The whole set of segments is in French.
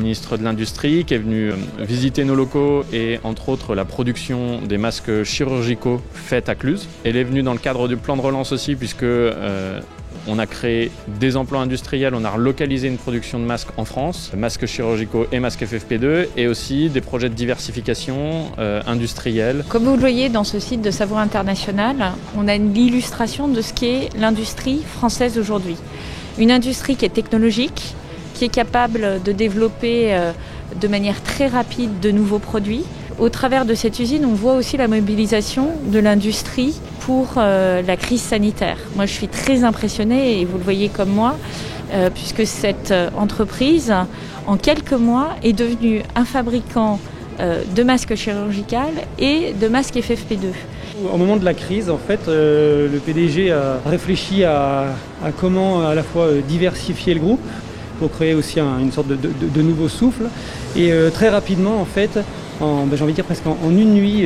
ministre de l'Industrie, qui est venu visiter nos locaux et entre autres la production des masques chirurgicaux faits à Cluses. Elle est venue dans le cadre du plan de relance aussi, puisque on a créé des emplois industriels, on a relocalisé une production de masques en France, masques chirurgicaux et masques FFP2, et aussi des projets de diversification industrielle. Comme vous le voyez dans ce site de Savoie International, on a l'illustration de ce qu'est l'industrie française aujourd'hui. Une industrie qui est technologique, qui est capable de développer de manière très rapide de nouveaux produits. Au travers de cette usine, on voit aussi la mobilisation de l'industrie pour la crise sanitaire. Moi, je suis très impressionnée, et vous le voyez comme moi, puisque cette entreprise, en quelques mois, est devenue un fabricant de masques chirurgicaux et de masques FFP2. Au moment de la crise, en fait, le PDG a réfléchi à comment à la fois diversifier le groupe pour créer aussi une sorte de nouveau souffle. Et très rapidement, en fait, j'ai envie de dire presque en une nuit,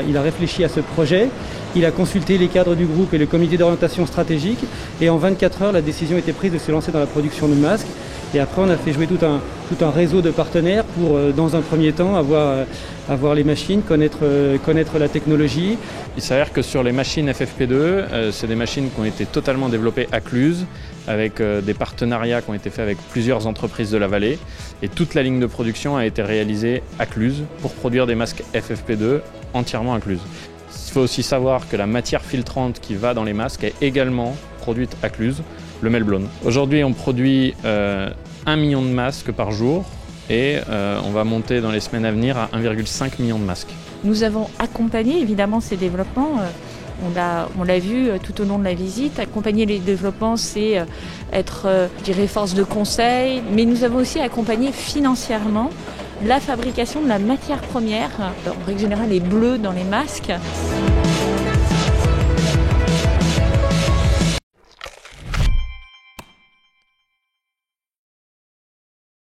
il a réfléchi à ce projet. Il a consulté les cadres du groupe et le comité d'orientation stratégique. Et en 24 heures, la décision était prise de se lancer dans la production de masques. Et après, on a fait jouer tout un réseau de partenaires pour, dans un premier temps, avoir les machines, connaître la technologie. Il s'avère que sur les machines FFP2, c'est des machines qui ont été totalement développées à Cluses, avec des partenariats qui ont été faits avec plusieurs entreprises de la vallée. Et toute la ligne de production a été réalisée à Cluses pour produire des masques FFP2 entièrement à Cluses. Il faut aussi savoir que la matière filtrante qui va dans les masques est également produite à Cluses, le Melblone. Aujourd'hui, on produit 1 million de masques par jour et on va monter dans les semaines à venir à 1,5 million de masques. Nous avons accompagné évidemment ces développements. On l'a vu tout au long de la visite. Accompagner les développements, c'est être, je dirais, force de conseil. Mais nous avons aussi accompagné financièrement la fabrication de la matière première. En règle générale, les bleus dans les masques.